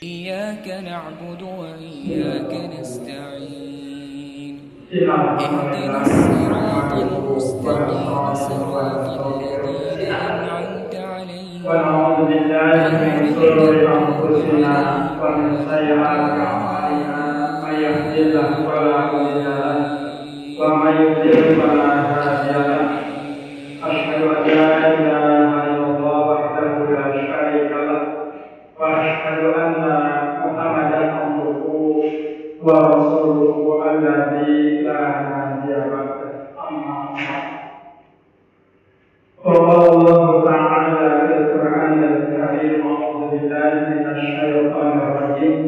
إياك نعبد وإياك نستعين اهدنا الصراط المستقيم صراط الذين أنعمت عليهم ونعوذ بالله من شرور أنفسنا ومن سيئات أعمالنا من يهده الله فلا مضل له ومن يضلل فلا هادي له أشهد أن لا إله إلا الله وحده لا شريك له وأشهد أن محمدا عبده ورسوله الذي لا نبي بعده أما بعد قال الله تعالى في القرآن الكريم أعوذ بالله من الشيطان الرجيم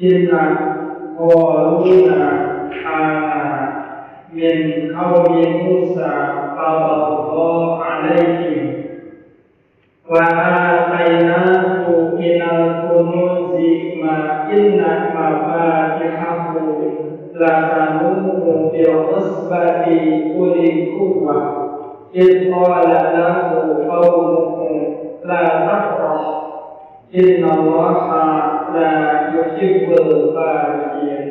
إن قارون كان من قوم موسى فبغى عليهم وآتيناه من الكنوز ما إن مفاتحه لتنوء بالعصبة أولي القوة إذ قال له قومه لا تفرح إن الله لا يحب الفرحين.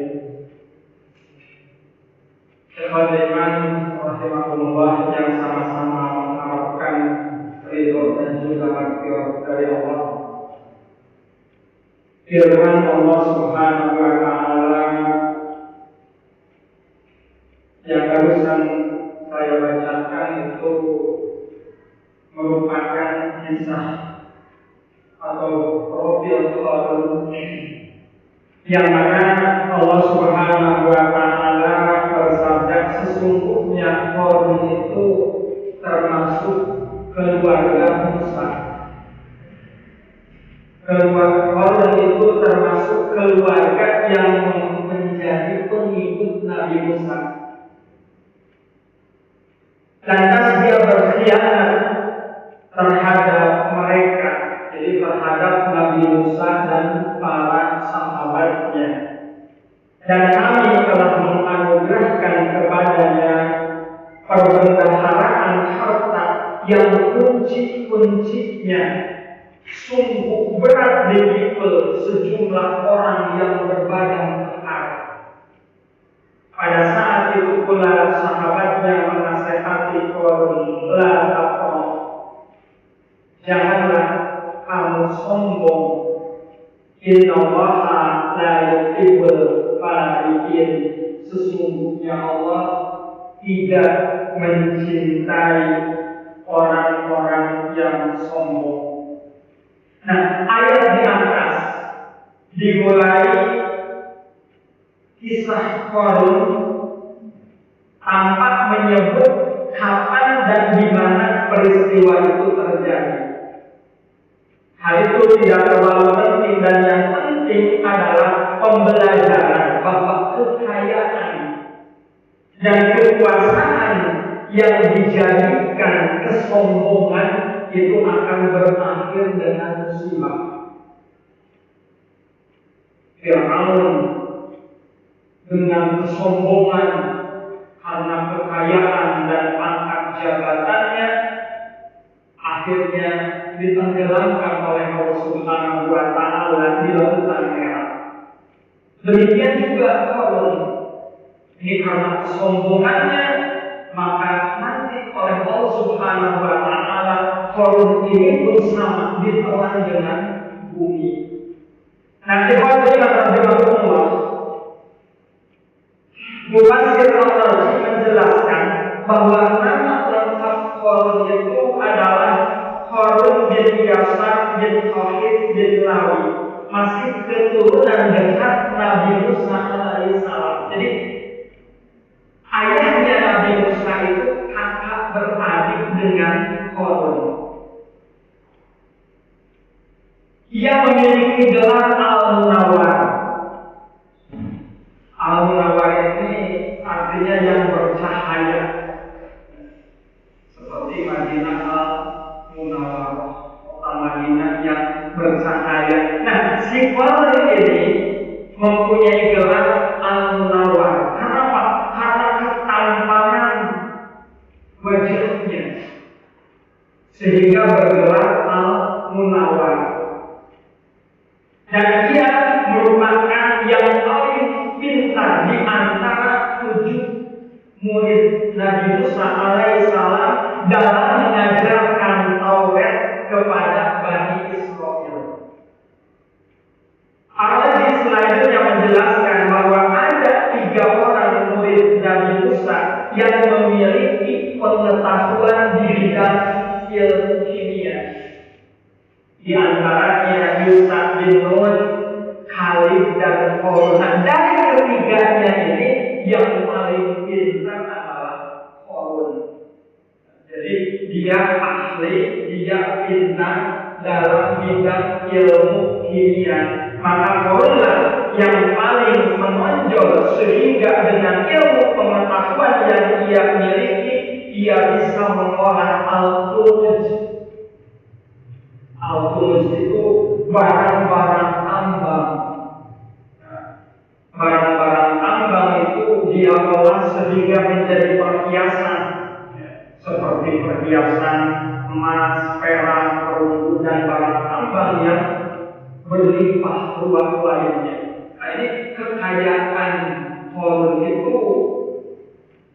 Ikhwan rahimahullah yang sama-sama mengharapkan ridho dan juga maghfirah dari Allah. Firman Allah Subhanahu wa taala yang barusan saya bacakan itu merupakan kisah atau profil Qarun yang mana Allah Subhanahu wa taala bersabda sesungguhnya Qarun itu termasuk keluarga Musa. Qarun itu termasuk keluarga yang menjadi pengikut Nabi Musa. Lantas dia berkhianat terhadap mereka, jadi terhadap Nabi Musa dan para sahabatnya. Dan kami telah menganugerahkan kepadanya perbendaharaan harta yang kunci-kuncinya sungguh berat dipikul sejumlah orang yang berbadan kekar. Pada saat itu pula sahabatnya menasihati Qarun, la tafrah, janganlah kamu sombong. Innallaha la yuhibbul farihin, sesungguhnya Allah tidak mencintai orang-orang yang sombong. Nah, ayat di atas dimulai kisah Qarun tampak menyebut kapan dan di mana peristiwa itu terjadi. Hal itu tidak terlalu penting, dan yang penting adalah pembelajaran bahwa kekayaan dan kekuasaan yang dijadikan kesombongan itu akan berakhir dengan musibah. Fir'aun dengan kesombongan karena kekayaan dan pangkat jabatannya akhirnya ditenggelamkan oleh Allah Subhanahu wa taala di lautan merah. Demikian juga Qarun, ini karena kesombongannya maka nanti oleh Allah Subhanahu wa taala Qarun ini pun sama ditelan dengan bumi. Nanti kalau kita rahimahullah, Mufassir Al-Razi menjelaskan bahwa nama lengkap Qarun itu adalah Qarun bin Yasar bin Khalid bin Lawi, masih keturunan dekat Nabi Musa alaihissalam. Jadi ayahnya Nabi Musa itu kakak beradik dengan Qarun. Ia memiliki gelar Al-Munawwar. Al-Munawwar ini artinya yang bercahaya, seperti Madinah Al-Munawwar, kota Madinah yang bercahaya. Nah, si Qarun ini mempunyai gelar Al-Munawwar. Kenapa? Karena ketampanan wajahnya, sehingga bergelar Al-Munawwar. Musa alaihissalam dalam mengajarkan Taurat kepada Bani Israel. Allah selanjutnya menjelaskan bahwa ada 3 orang murid Nabi Musa yang memiliki pengetahuan di bidang ilmu kimia. Di antaranya Yusa bin Nun, Khalid dan Harun. Dari ketiganya ini yang paling pintar adalah Harun. Jadi dia ahli, dia pintar dalam bidang ilmu kimia. Maka Harunlah yang paling menonjol sehingga dengan ilmu pengetahuan yang ia miliki, ia bisa mengolah al-khumuj. Al-khumuj itu barang-barang tambang. Barang-barang tambang itu dia olah sehingga menjadi perhiasan, seperti perhiasan emas, perak, perunggu, dan barang tambang yang berlimpah ruah lainnya. Nah, ini kekayaan Harun itu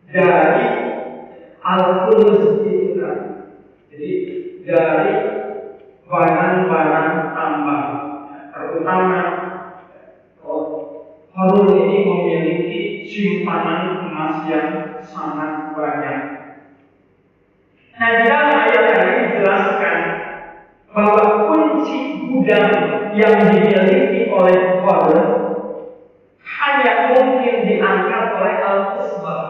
dari al-khumuj itu kan. Jadi dari barang-barang tambang, terutama Harun ini memiliki simpanan emas yang sangat banyak. Nah, di dalam ayat ini dijelaskan bahwa kunci gudang yang dimiliki oleh Harun hanya mungkin diangkat oleh Al-Qusbah.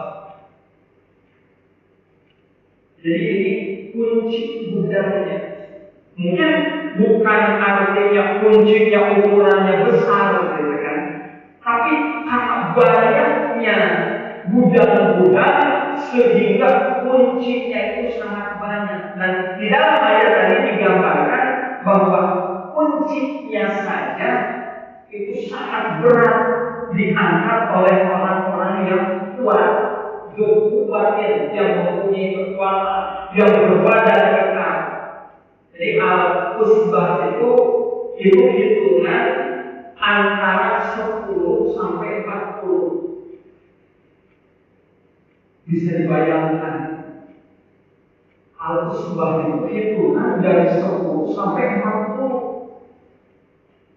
Jadi ini kunci gudangnya. Mungkin bukan artinya kuncinya ukurannya besar, gitu kan? Tapi karena banyaknya gudang-gudang sehingga kuncinya itu sangat banyak. Dan di dalam ayat tadi digambarkan bahwa kuncinya saja itu sangat berat diangkat oleh orang-orang yang kuat, berkuatin, yang mempunyai kekuatan, yang berbadan kekal. Jadi al-Qusbah itu hitungan antara 10 sampai 40. Bisa dibayangkan, al-Qusbah itu hitungan dari 10 sampai 40.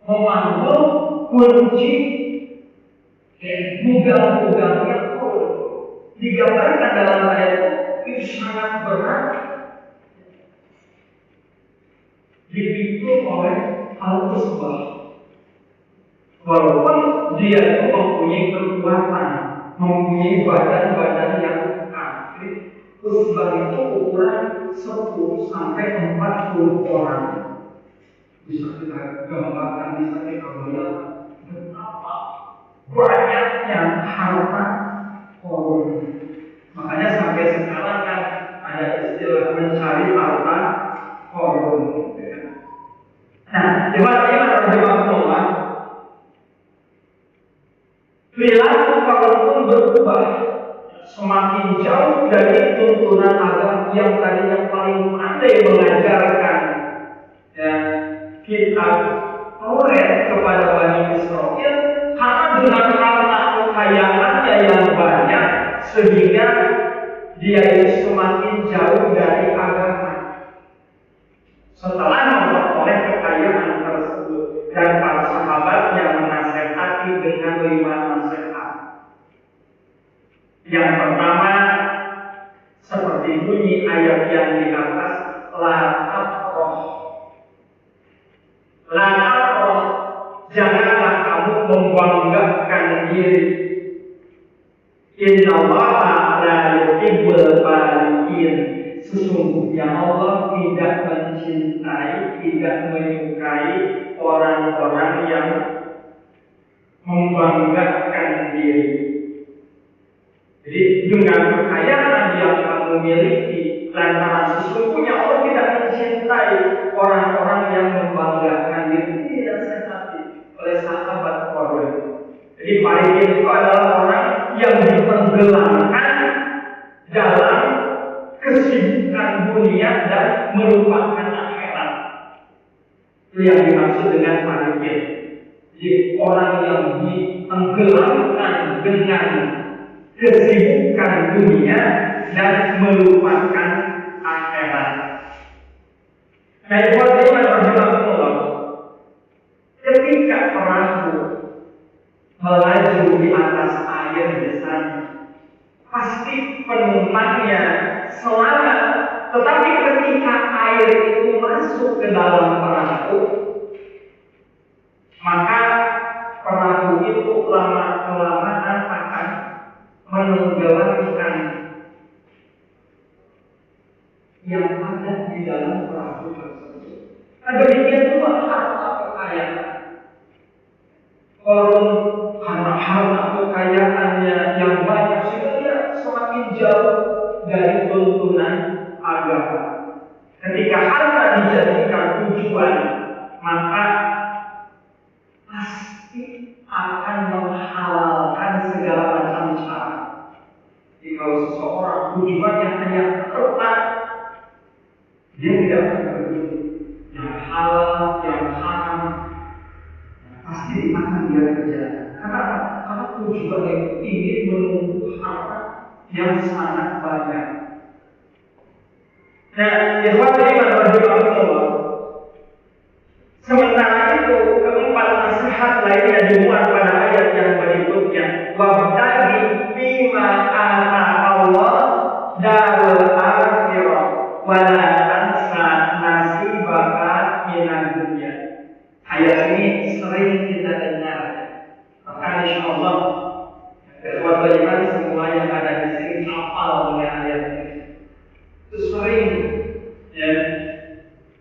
Memanggul kunci gudang-gudangnya full. Digambarkan dalam ayat itu sangat berat dipikul oleh al-Qusbah. Walaupun dia itu mempunyai kekuatan, mempunyai badan-badan yang kekal. Qusbah itu ukuran 10 sampai 40 orang. Bisa kita gambarkan, bisa kita bayangkan betapa banyaknya harta Harun. Makanya sampai sekarang kan ada istilah mencari harta Harun. Nah, jemaah perilaku Harun pun berubah semakin jauh dari tuntunan agama yang tadinya paling pandai mengajarkan kitab Taurat kepada Bani Israel, karena dengan harta kekayaannya yang banyak sehingga dia itu semakin jauh dari agama. Setelah memperoleh kekayaan tersebut dan para sahabat yang menasehati dengan 5 nasihat. Yang pertama, seperti bunyi ayat yang di atas, la tafrah. La tafrah, janganlah kamu membanggakan diri. Innallaha la yuhibbul farihin. Sesungguhnya Allah tidak mencintai, tidak menyukai orang-orang yang membanggakan diri. Jadi dengan kekayaan yang kamu miliki, lantaran sesungguhnya Allah tidak mencintai orang-orang yang membanggakan diri. Ini dinasihati oleh sahabat Harun. Jadi farihin itu adalah orang yang ditenggelamkan dalam kesibukan dunia dan melupakan akhirat. Itu yang dimaksud dengan farihin. Jadi orang yang ditenggelamkan dengan kesibukan dunia dan melupakan akhirat. Nah, Allah, ketika perahu melaju di atas air besar, pasti penumpangnya selamat. Tetapi ketika air itu masuk ke dalam perahu, maka perahu itu lama-kelamaan akan menenggelamkan yang ada di dalam perahu tersebut. Nah, demikian pula harta kekayaan. Orang karena harta kekayaannya yang banyak sehingga dia semakin jauh dari tuntunan agama. Ketika harta dijadikan tujuan, maka pasti akan menghalalkan segala macam cara. Jadi kalau seseorang tujuannya hanya harta, dia tidak akan berpikir yang halal, yang haram, pasti akan dia kerjakan. Karena tujuan yang ingin menuntut harta yang sangat banyak. Nah, ikhwan iman rahimahullah. Sementara itu, keempat nasihat lainnya dimuat pada ayat yang berikutnya. Wabtaghi fima ataka Allah darul akhirah wa la tansa nasibaka minad dunya. Ayat ini sering kita dengar. Maka insyaallah ikhwan iman semua yang ada di sini hafal dengan ayat ini. Itu sering ya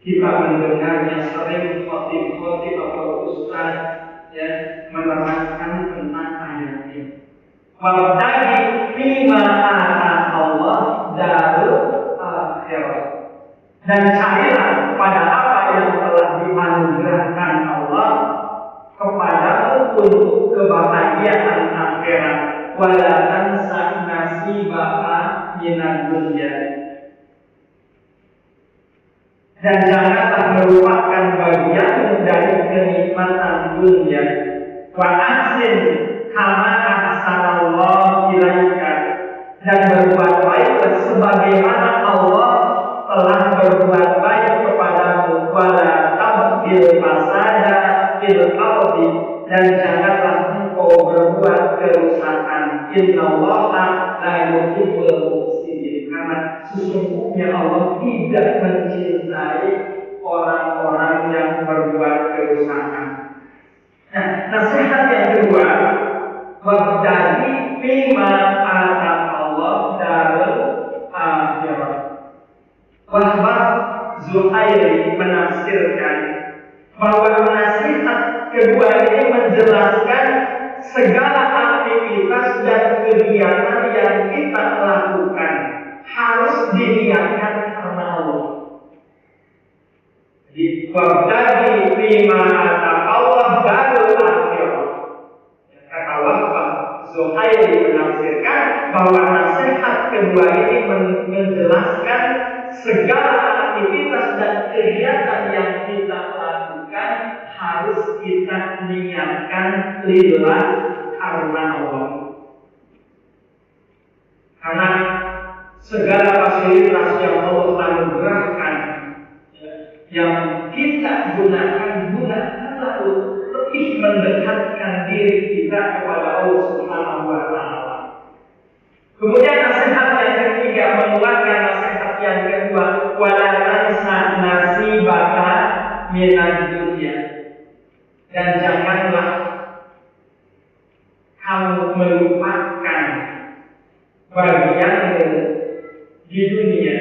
kita mendengarnya, sering khotib-khotib atau ustaz ya menerangkan tentang ayat ini. Wabtaghi fima ataka Allah darul akhirah. Dan carilah pada apa yang telah dianugerahkan Allah kepadamu untuk kebahagiaan akhirat. Wala tansa nasibaka minad dunya. Dan janganlah melupakan bagianmu dari kenikmatan dunia. Wa ahsin kama ahsanallahu ilaika. Dan berbuat baiklah sebagaimana Allah telah berbuat baik kepadamu. Wala tabghil fasada fil ardi. Dan janganlah engkau berbuat kerusakan. Innallaha la yuhibbul mufsidin. Karena sesungguhnya Allah tidak mencintai orang-orang yang berbuat kerusakan. Nah, nasihat yang kedua, wabtaghi fima ataka Allah darul akhirah. Wahbah Zuhairi menafsirkan bahwa nasihat kedua ini menjelaskan segala aktivitas dan kegiatan yang kita lakukan harus diniatkan karena Allah. Jadi wabtaghi fima ataka Allah darul akhirah. Kata Wahbah Zuhairi menafsirkan bahwa nasihat kedua ini menjelaskan segala aktivitas dan kegiatan yang kita lakukan harus kita niatkan lillah karena Allah. Karena segala fasilitas yang Allah anugerahkan yang kita gunakanlah lebih mendekatkan diri kita kepada Allah Subhanahu wa taala. Kemudian nasihat yang ketiga menguatkan nasihat yang kedua, wala tansa nasibaka minad dunya. Dan janganlah kamu melupakan bagianmu di dunia.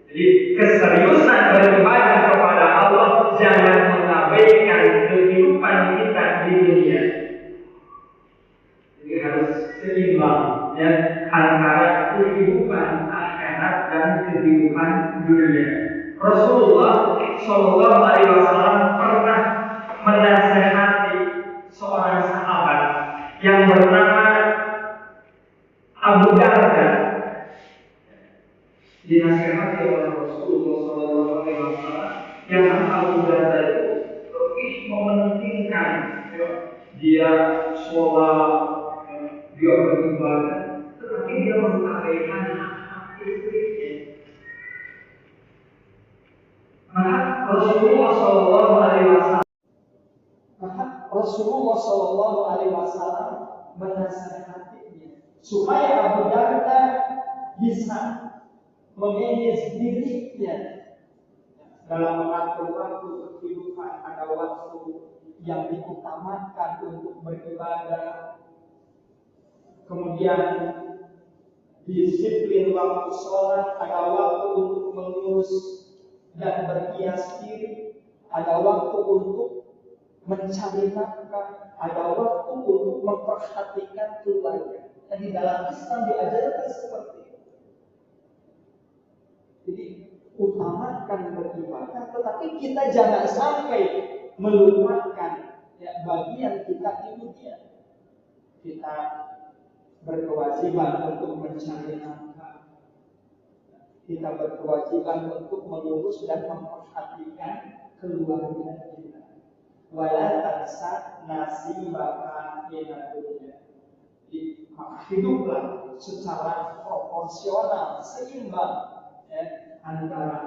Jadi keseriusan beribadah kepada Allah jangan mengabaikan kehidupan kita di dunia. Jadi harus seimbang ya antara kehidupan akhirat dan kehidupan dunia. Rasulullah Shallallahu Alaihi Wasallam pernah menasehati seorang sahabat yang bernama Abu Darda. Dinasehati oleh Rasulullah SAW yang Abu Darda itu lebih mementingkan dia sholat, dia beribadah, tetapi dia mengabaikan hak-hak Rasulullah Shallallahu Alaihi Wasallam menasihatinya supaya Abu Darda bisa memanage dirinya dalam mengatur waktu kehidupan. Ada waktu yang diutamakan untuk beribadah, kemudian disiplin waktu sholat, ada waktu untuk mengurus dan berhias diri, ada waktu untuk mencari nafkah, ada waktu untuk memperhatikan keluarga. Dan di dalam Islam diajarkan seperti itu. Jadi utamakan beribadah, tetapi kita jangan sampai melupakan bagian kita ini dia. Kita berkewajiban untuk mencari nafkah, kita berkewajiban untuk mengurus dan memperhatikan keluarga kita. Wala tansa nasibaka minad dunya. Hiduplah secara proporsional, seimbang antara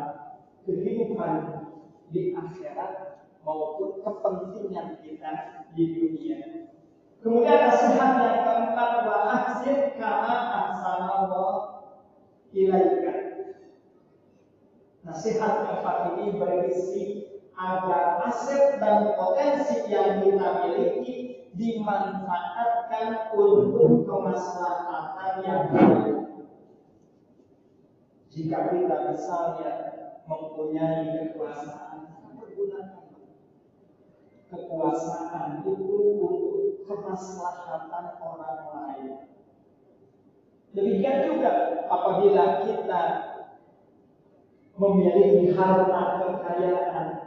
kehidupan di akhirat maupun kepentingan kita di dunia. Kemudian nasihat yang keempat, wa ahsin kama ahsanallah ilaika. Nasihat keempat ini berisi agar aset dan potensi yang kita miliki dimanfaatkan untuk kemaslahatan yang baik. Jika kita misalnya mempunyai kekuasaan, pergunakan kekuasaan itu untuk kemaslahatan orang lain. Demikian juga apabila kita memiliki harta kekayaan.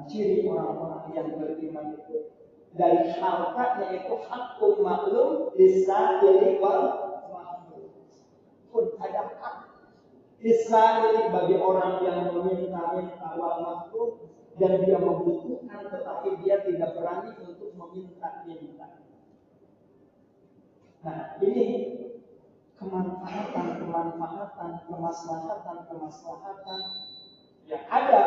Ciri orang-orang yang beriman itu dari hartanya itu hakul maklum lisaili wal mahmud. Pun ada hak lisaili bagi orang yang meminta-minta wal mahmud, dan dia membutuhkan tetapi dia tidak berani untuk meminta-minta. Nah, ini kemaslahatan, kemaslahatan yang ada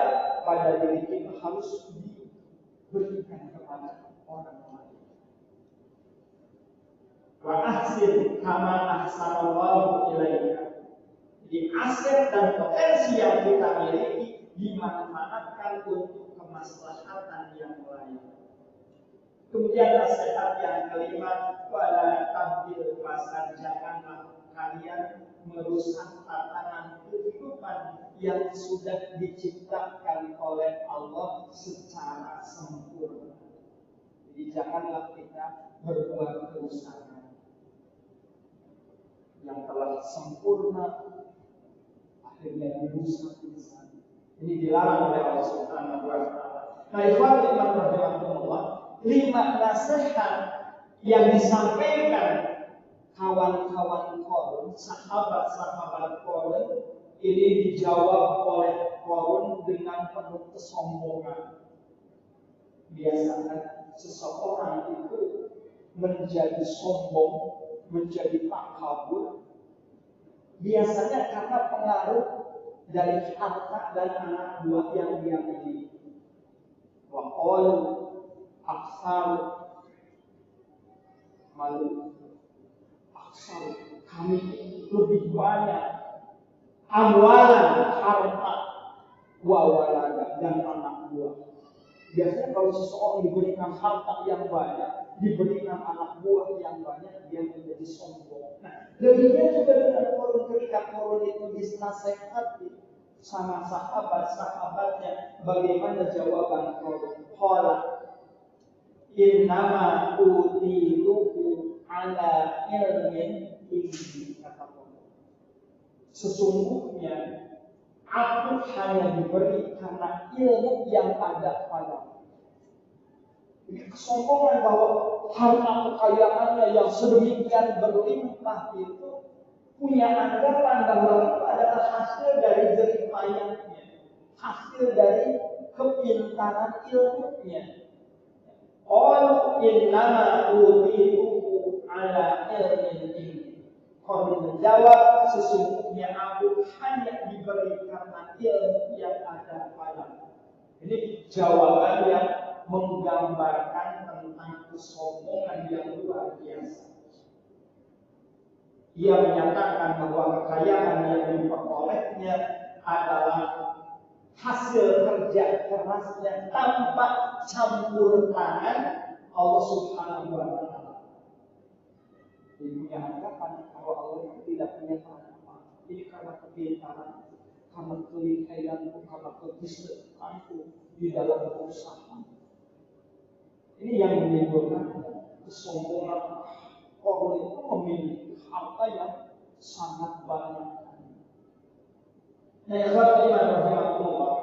pada diri kita harus diberikan kepada orang lain. Wa ahsin kama ahsanallahu ilaika. Di aset dan potensi yang kita miliki dimanfaatkan untuk kemaslahatan yang lain. Kemudian nasihat yang kelima, wala tabdil fasad, janganlah kalian merusak tatanan kehidupan yang sudah diciptakan oleh Allah secara sempurna. Jadi janganlah kita berbuat kerusakan yang telah sempurna akhirnya dirusak. Ini dilarang oleh Allah Subhanahu wa Ta'ala. Nah, ikhwan iman rahimahumullah, 5 nasihat yang disampaikan kawan-kawan Qarun, sahabat-sahabat Qarun, ini dijawab oleh Qarun dengan penuh kesombongan. Biasanya seseorang itu menjadi sombong, menjadi takabur, biasanya karena pengaruh dari harta dan anak buah yang dia miliki. Wa qalu aksar malu, aksar kami lebih banyak amwalan, harta, wa walada, dan anak buah. Biasanya kalau seseorang diberikan harta yang banyak, diberikan anak buah yang banyak, dia menjadi sombong. Nah, demikian juga dengan Qarun, ketika Qarun itu dinasehati sama sahabat-sahabatnya, bagaimana jawaban Qarun? Qala innama utiluhu ala ilmin indi, kata Qarun. Sesungguhnya aku hanya diberi karena ilmu yang ada padaku. Kesombongan bahwa harta kekayaannya yang sedemikian berlimpah itu punya anggapan bahwa itu adalah hasil dari jerih payahnya, hasil dari kepintaran ilmunya. Qalu innama utiluhu ala ilmin indi. Qarun menjawab, sesungguhnya aku hanya diberi karena ilmu yang ada padaku. Ini jawaban yang menggambarkan tentang kesombongan yang luar biasa. Ia menyatakan bahwa kekayaan yang diperolehnya adalah hasil kerja kerasnya tanpa campur tangan Allah Subhanahu wa Ta'ala. Ini punya anggapan kalau Allah itu tidak punya tangan. Ini karena kepintaran, karena kelihaianku, karena kebisaanku di dalam berusaha. Ini yang menimbulkan kesombongan. Orang itu memiliki harta yang sangat banyak. Nah, yang rahimahullah,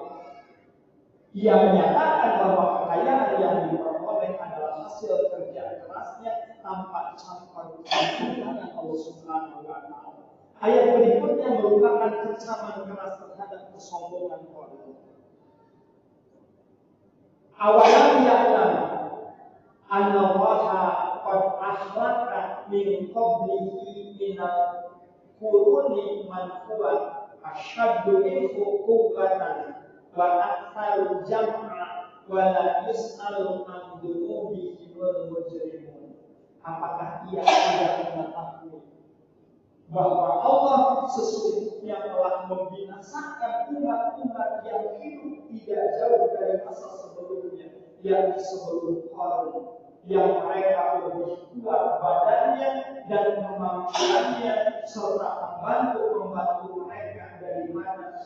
ia menyatakan bahwa kekayaan yang diperoleh adalah hasil kerja kerasnya tanpa campur tangan Allah Subhanahu wa Ta'ala. Ayat berikutnya merupakan kecaman keras terhadap kesombongan orang. Awalam ya'lam anna Allaha qad ahlaka min qablihi minal quruni man huwa asyaddu minhu quwwatan wa aktsaru jam'a wa la yus'alu an dhunubihi wal mujrimun. Apakah ia tidak mengetahui bahwa Allah sesungguhnya telah membinasakan umat-umat yang hidup tidak jauh dari masa sebelumnya, yakni sebelum Qarun, yang mereka lebih kuat badannya dan kemampuannya serta membantu mereka dari mana-mana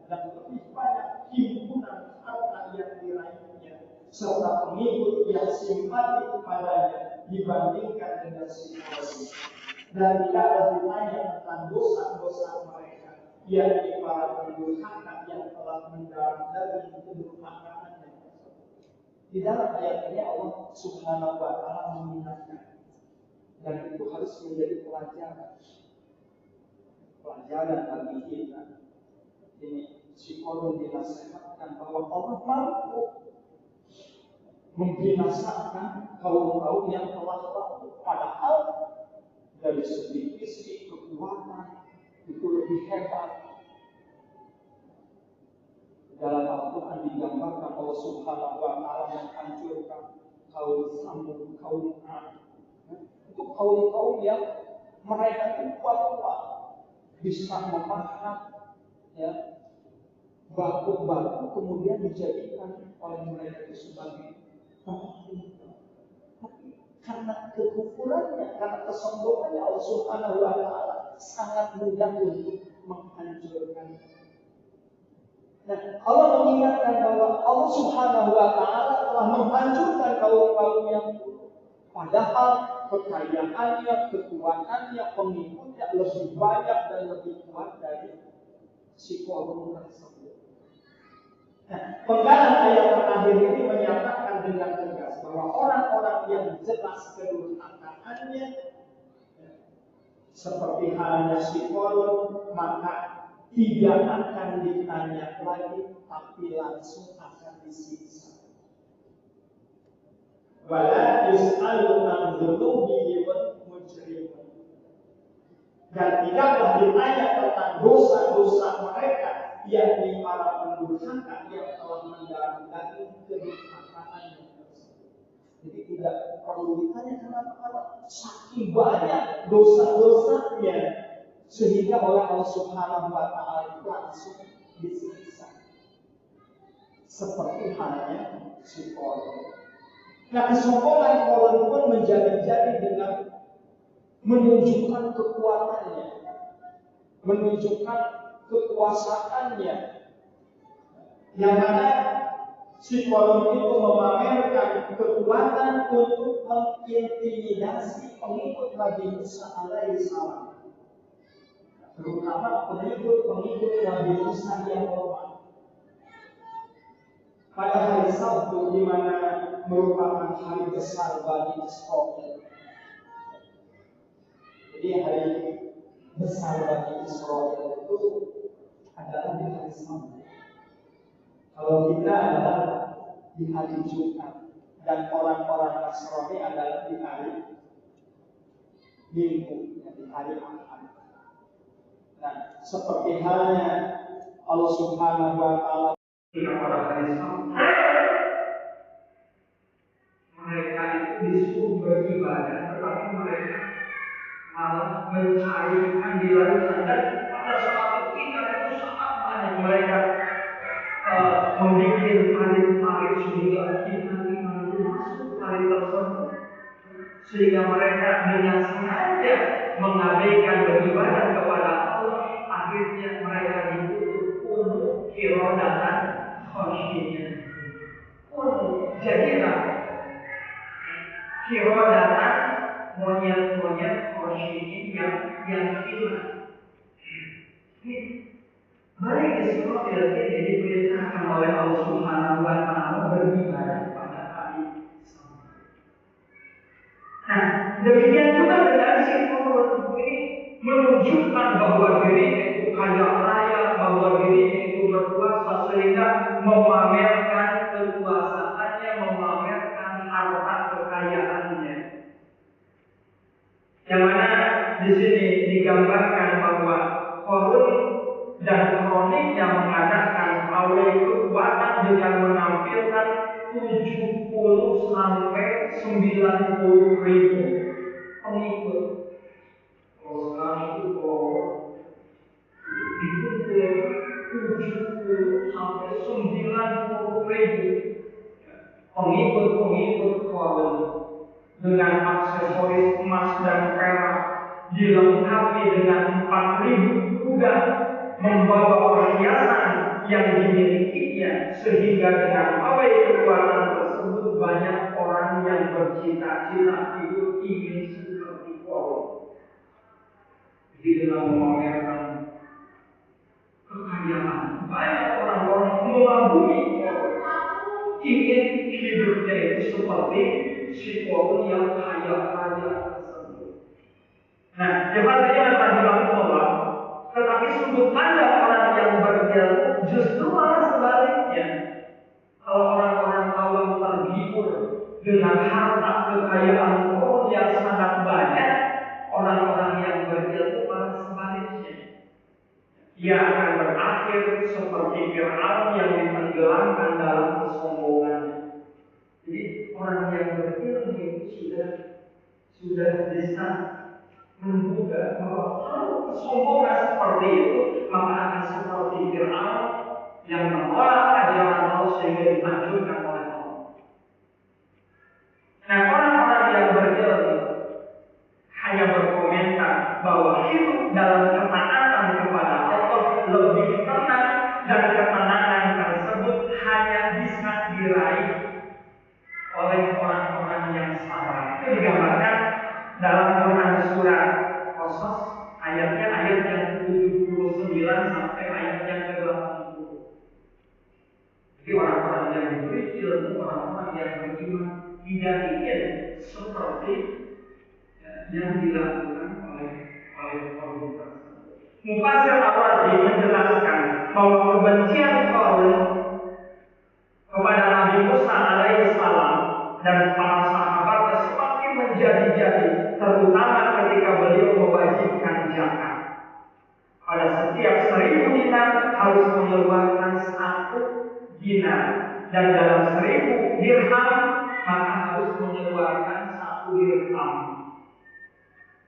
dan lebih banyak himpunan harta yang diraihnya serta pengikut yang simpati kepadanya dibandingkan dengan si Qarun. Dan tidak ditanya tentang dosa-dosa mereka, yakni para pendurhaka yang telah mendarah dari kedurhakaannya. Di dalam ayat ini Allah Subhanahu wa Ta'ala mengingatkan, dan itu harus menjadi pelajaran bagi kita. Ini si Qarun dinasihatkan bahwa Allah mampu membinasakan kaum-kaum yang telah lalu, padahal dari segi fisik, kekuatan itu lebih hebat. Dalam Al-Quran digambarkan Allah Subhanahu wa Ta'ala menghancurkan kaum Samud, kaum Ad. Itu kaum-kaum yang mereka itu kuat-kuat, bisa memahat batu-batu kemudian dijadikan oleh mereka itu sebagai tempat tinggal. Karena kekufurannya, karena kesombongannya Allah Subhanahu wa Ta'ala sangat mudah untuk menghancurkan. Nah, Allah mengingatkan bahwa Allah Subhanahu wa Ta'ala telah menghancurkan kaum-kaum yang dulu. Padahal kekayaannya, kekuatannya, pengikutnya lebih banyak dan lebih kuat dari si Qarun tersebut. Nah, penggalan ayat terakhir ini menyatakan dengan tegas bahwa orang-orang yang jelas kedurhakaannya seperti halnya si Qarun, maka tidak akan ditanya lagi, tapi langsung akan disiksa. Wala yus'alu an dzunubihi wal mujrimun. Dan tidaklah ditanya tentang dosa-dosa mereka, yakni para pendurhaka yang telah mendarah daging kedurhakaannya. Jadi tidak perlu ditanya kenapa saking banyak dosa-dosanya sehingga oleh Allah Subhanahu wa Ta'ala itu langsung disiksa. Seperti halnya si Qarun. Nah, kesombongan Qarun pun menjadi-jadi dengan menunjukkan kekuatannya, menunjukkan kekuasaannya, yang mana si Qarun itu memamerkan kekuatan untuk mengintimidasi pengikut Nabi Musa alaihi salam, terutama pengikut Nabi Musa yang lemah. Pada hari Sabtu, di mana merupakan hari besar bagi Israel. Jadi hari besar bagi Israel itu adalah di hari Sabtu. Kalau kita adalah di hari Jumat, dan orang-orang Nasrani adalah di hari Minggu, di hari Ahad. Nah, seperti halnya Allah Subhanahu wa Ta'ala pada hari Sabtu beribadah, tetapi mereka malah mencarikan di lautan. Dan pada saat itu ikan itu sangat banyak. Mereka membuat parit-parit sehingga ikan-ikan itu masuk parit tersebut, sehingga mereka dengan sengaja mengabaikan beribadah kepada Allah. Akhirnya mereka ditutup untuk kirodatan khosyinya. Jadilah kirodatan monyet-monyet khosyin yang hilang. Baik Israel ini diperintahkan oleh Allah Subhanahu wa Ta'ala beribadah pada hari Sabat. Nah, demikian juga dengan si Korun ini menunjukkan bahwa dirinya itu kaya raya, bahwa dirinya itu berkuasa, sehingga memamerkan kekuasaannya, memamerkan harta kekayaannya. Yang mana di sini digambarkan bahwa Korun dan kroniknya mengatakan oleh kekuatan dengan menampilkan 70 sampai 90 ribu pengikut. Kalau sekarang itu dikumpul 70 sampai 90 ribu pengikut Korun dengan aksesoris emas dan perak, dilengkapi dengan 4.000 kuda, membawa perhiasan yang dimilikinya, sehingga dengan pawai kekuatan tersebut banyak orang yang bercita-cita itu ingin seperti Korun. Jadi dengan memamerkan kekayaan, banyak orang-orang mengagumi Korun, ingin hidupnya itu seperti si Korun yang kaya raya tersebut. Nah, Yohanes rahimahullah, tetapi sudut pandang orang yang berilmu justru malah sebaliknya. Kalau orang-orang awam tergibur dengan harta kekayaan Korun yang sangat banyak, orang-orang yang berilmu malah sebaliknya. Ia akan berakhir seperti Fir'aun yang ditenggelamkan dalam kesombongannya. Jadi orang yang berilmu itu sudah bisa menduga bahwa kalau kesombongan seperti itu, maka akan seperti Fir'aun yang menolak ajaran Allah sehingga dihancurkan oleh Allah. Nah, orang-orang yang berilmu hanya berkomentar bahwa hidup dalam ketaatan kepada Allah lebih tenang, dan ketenangan tersebut hanya bisa diraih oleh orang-orang yang sabar. Itu digambarkan dalam Quran surat Qasas ayat yang 79 sampai ayat yang ke-80. Jadi orang-orang yang diberi ilmu, orang-orang yang beriman tidak ingin seperti yang dilakukan oleh Korun tersebut. Mufassir Al-Razi menjelaskan bahwa kebencian Korun kepada Nabi Musa alaihissalam dan para sahabatnya semakin menjadi-jadi, terutama ketika beliau mewajibkan zakat. Pada setiap 1.000 dinar harus mengeluarkan 1 dinar, dan dalam 1.000 dirham maka harus mengeluarkan 1 dirham.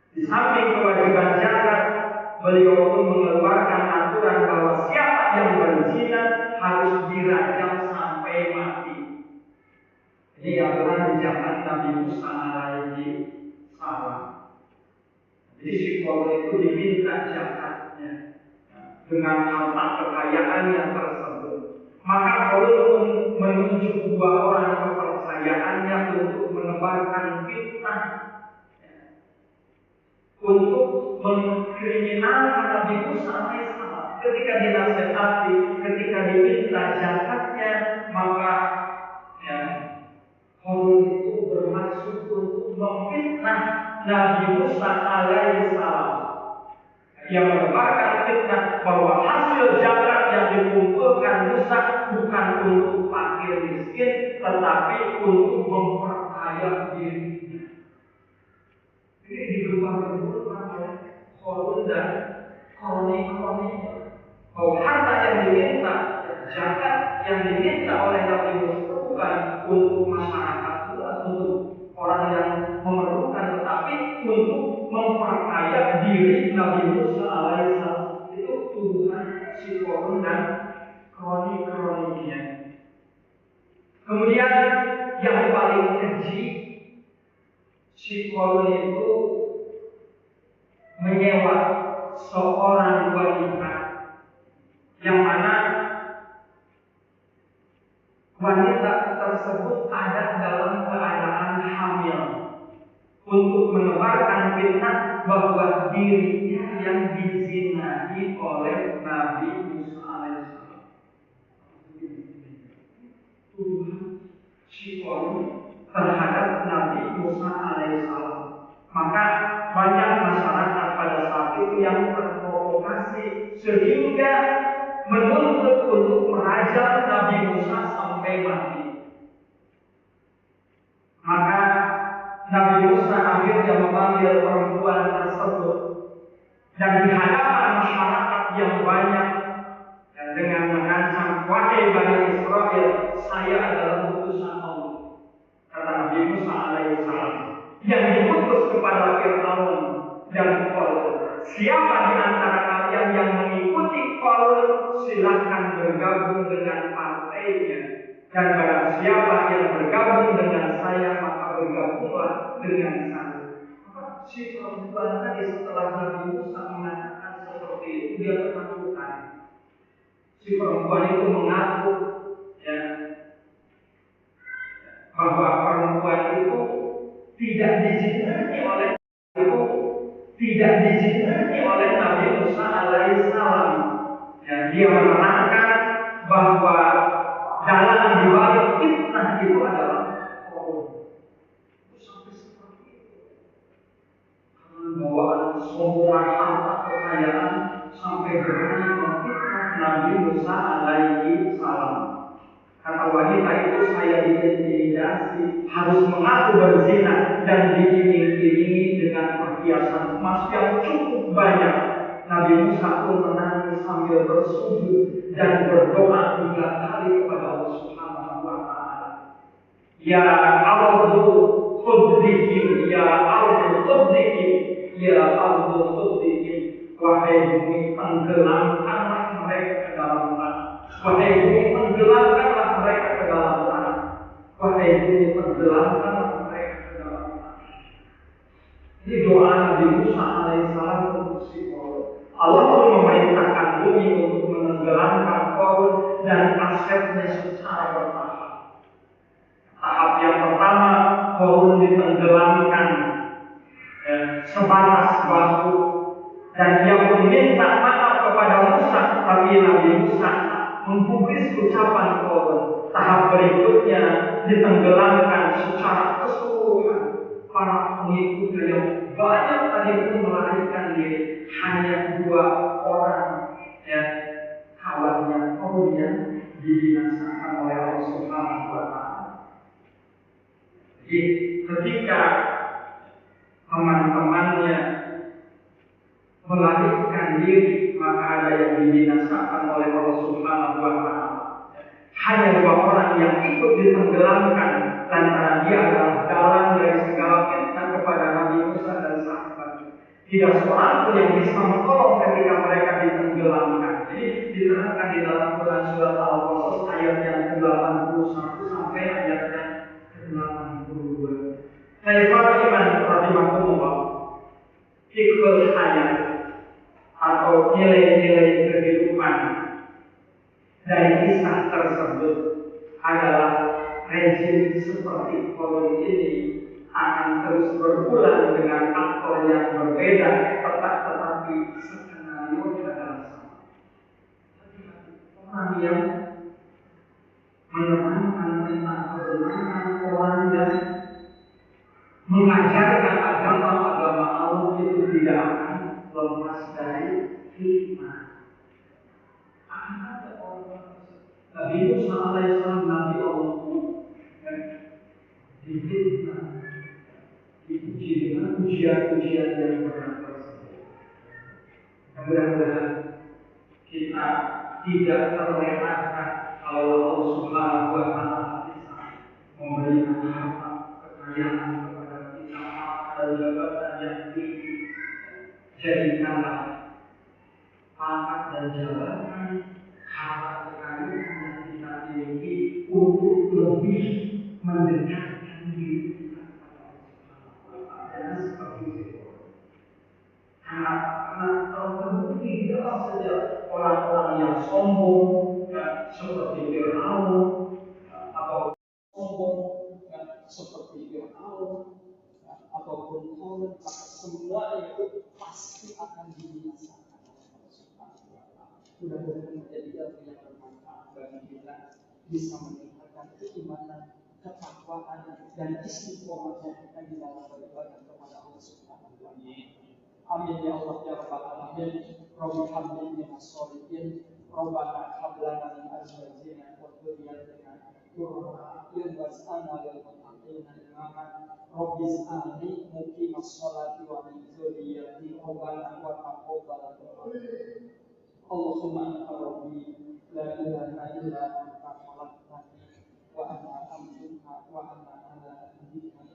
Di samping kewajiban zakat, beliau pun mengeluarkan aturan bahwa siapa yang berzina harus dirajam sampai mati. Ini aturan di zaman Nabi Musa alaihissalam. Jadi si Korun itu diminta zakatnya dengan harta kekayaan yang tersebut. Maka Korun menunjuk 2 orang kepercayaannya untuk menebarkan fitnah, untuk mengkriminalkan Nabi Musa alaihissalam. Ketika dinasihati, ketika diminta zakatnya, maka Korun itu bermaksud untuk memfitnah Nabi Musa alaihissalam. Yang menebarkan fitnah bahwa hasil zakat yang dikumpulkan Musa bukan untuk fakir miskin, tetapi untuk memperkaya dirinya. Ini digembar-gemburkan oleh Korun dan kronik-kroniknya bahwa harta yang diminta, zakat yang diminta oleh Nabi Musa bukan untuk masyarakat luas, untuk orang yang diri Nabi Musa alaihissalam itu tuduhan si Korun dan kroni-kroniknya. Kemudian yang paling keji, si Korun itu menyewa seorang wanita yang mana wanita tersebut ada dalam keadaan hamil untuk menebarkan fitnah bahwa dirinya yang dizinai oleh Nabi Musa alaihissalam. Tuduhan si Korun terhadap Nabi Musa alaihissalam. Maka banyak masyarakat pada saat itu yang terprovokasi sehingga menuntut untuk merajam Nabi Musa sampai mati. Maka Nabi Musa akhirnya memanggil perempuan tersebut dan di hadapan masyarakat yang banyak dan dengan mengancam, wahai Bani Israel, saya adalah utusan Allah. Kata Nabi Musa alaihissalam yang diutus kepada Fir'aun dan Qarun. Siapa di antara kalian yang mengikuti Qarun, silakan bergabung dengan partainya. Dan barang siapa yang bergabung dengan saya, maka bergabunglah dengan saya. Maka si perempuan tadi setelah Nabi Musa mengatakan seperti itu, dia ketakutan. Si perempuan itu mengaku bahwa perempuan itu tidak dizinai oleh Nabi Musa alaihissalam. Dia menerangkan bahwa dalam dibalik fitnah itu adalah Korun. Sampai seperti itu. Karena bawaan sombongan harta kekayaan sampai berani memfitnah Nabi Musa alaihissalam. Kata wanita itu, saya diintimidasi, harus mengaku berzina dan diiming-imingi dengan perhiasan emas yang cukup banyak. Nabi Musa pun menangis sambil bersujud dan berdoa 3 kali kepada Allah Subhanahu wa Ta'ala. Ya ardu khudrihim, ya ardu khudrihim, ya ardu khudrihim. Wahai bumi, tenggelamkanlah mereka ke dalam tanah. Wahai bumi, tenggelamkanlah mereka ke dalam tanah. Wahai bumi, tenggelamkanlah mereka ke dalam tanah. Ini doa Nabi Musa alaihissalam untuk si Korun. Allah pun memerintahkan bumi untuk menenggelamkan Korun dan asetnya secara bertahap. Tahap yang pertama, Korun ditenggelamkan sebatas bahu, dan dia pun minta maaf kepada Musa, tapi Nabi Musa menggubris ucapan Korun. Tahap berikutnya ditenggelamkan secara keseluruhan. Para pengikutnya yang banyak tadi pun melarikan diri, hanya 2 orang kawannya kemudian dibinasakan oleh Allah Subhanahu wa Ta'ala. Jadi ketika teman-temannya melarikan diri, maka ada yang dibinasakan oleh Allah Subhanahu wa Ta'ala. Hanya 2 orang yang ikut ditenggelamkan, lantaran dia adalah dalang dari segala fitnah kepada Nabi Musa dan sahabatnya. Tidak seorang pun yang bisa menolong ketika mereka ditenggelamkan. Jadi diterangkan di dalam Quran surat Al-Qasas ayat yang ke-81 sampai ayat yang ke-82. Saya para iman rahimahumullah, fiqhul hayat atau nilai-nilai kehidupan dari kisah tersebut adalah rezim seperti Korun ini akan terus berulang dengan aktor yang berbeda, tetapi skenario adalah sama. Orang yang menerangkan tentang kebenaran, orang yang mengajarkan agama Allah itu tidak akan lepas dari hikmah. Ada orang Nabi Musa alaihissalam, Nabi Allah, difitnah, diuji dengan ujian-ujian yang berat tersebut. Mudah-mudahan kita tidak terlena kalau Allah Subhanahu wa Ta'ala bisa memberikan harta kekayaan kepada kita dan jabatan yang tinggi, Jadikanlah pangkat dan jabatan harta kekayaan yang kita miliki untuk lebih mendekatkan diri kita kepada Allah. Dan seperti itu. Karena kalau terbukti jelas saja orang-orang yang sombong seperti Fir'aun atau sombong seperti Fir'aun ataupun Korun, semuanya itu pasti akan dibinasakan. Mudah-mudahan menjadi ilmu yang bermanfaat bagi kita, bisa meningkatkan keimanan, ketakwaan, dan istiqomahnya kita di dalam beribadah kepada Allah Subhanahu wa Ta'ala. Amin ya Allah ya Rabbal Alamin. Rabbi habli minas sholihin, Rabbana hab lana min azwajina wa dhurriyyatina qurrata a'yun waj'alna lil muttaqina imama. Rabbi ij'alni muqimas sholati wa min dhurriyyati Rabbana wa taqabbal du'a. Allahumma anta rabbi la ilaha illa anta khalaqtani wa ana abduka wa ana ala ahdika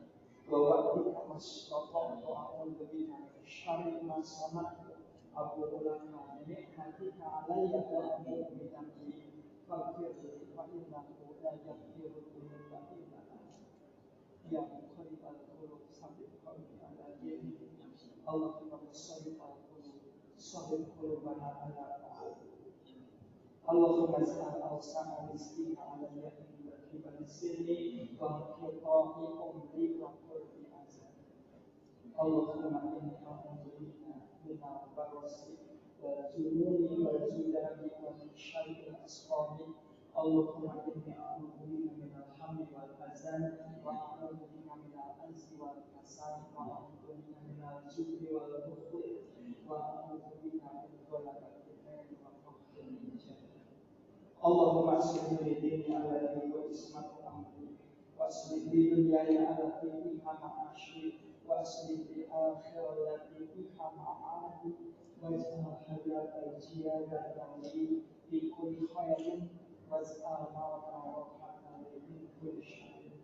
wa wa'dika mastata'tu a'udzu bika min syarri ma sana'tu abu'u laka bi ni'matika 'alayya wa abu'u bi dhanbi faghfirli fa innahu la yaghfiru dhunuba illa anta ya muqallibal qulub tsabbit qalbi 'ala dinik. Allahumma shalli 'ala sabbit qulubana 'ala Allahumma ij'al awsa'a rizqika 'alayya inda kibari sinni wa qita'i umri wa qurbi azab. Allahumma inni a'udzu bika min al-barasi wal jununi wal judami wa min syarril asqami. Allahumma inni a'udzu bika min al-hammi wal hazan wa a'udzu bika min al-'ajzi wal kasal wa a'udzu bika min al-jubni wal bukhli wa a'udzu bika min ghalabati ad-dayn wa qahril rijal. Allahumma aslih li dini allati wa ismatu amri wa aslih li dunyaya allati fiha ma'ashi wa aslih li akhirati fiha ma'adi wa ij'al hayata ziyadatan li fi kulli khairin wa ij'al mawta rahatan li min kulli syarrin.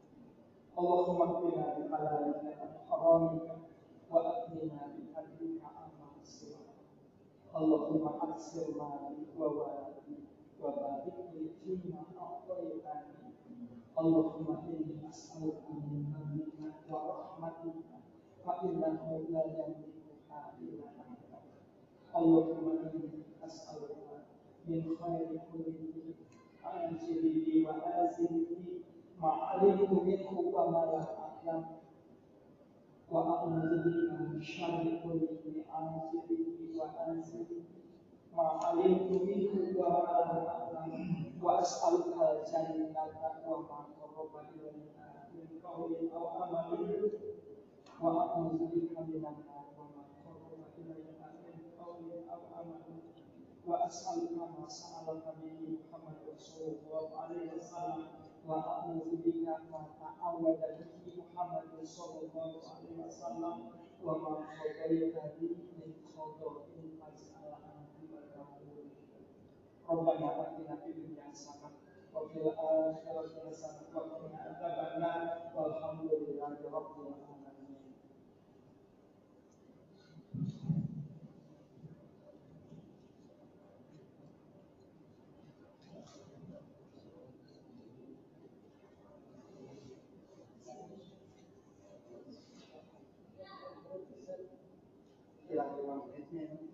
Allahumma qina bi halalika an haramika wa aqina bi fadlika amma siwaka. Allahumma aksir mali wa waladi wa barik li fima a'taytani. Allahumma inni as'aluka min fadlika wa rahmatika fa innahu la yamlikuha illa anta. Allahumma inni as'aluka min khairi kulli ajlihi wa azlihi ma 'alimtu minhu wa ma lam a'lam wa a'udzu bika min syarri kulli ajlihi wa azlihi ma 'alimtu minhu wa ma lam a'lam wa as'aluka al-jannata wa ma qarraba ilayha min qawlin aw amalin wa a'udzu bika minan nar wa ma qarraba ilayha min qawlin aw amalin wa as'aluka ma sa'alaka bihi Muhammad sallallahu alaihi wasallam wa a'udzu bika ma ta'awwada bihi Muhammad sallallahu alaihi wasallam wa ma qadaita bihi min qadarin faj'alna Rabbana atina fid dunya hasanah wa fil akhirati hasanah wa qina adzabannar walhamdulillahi rabbil alamin. Silakan.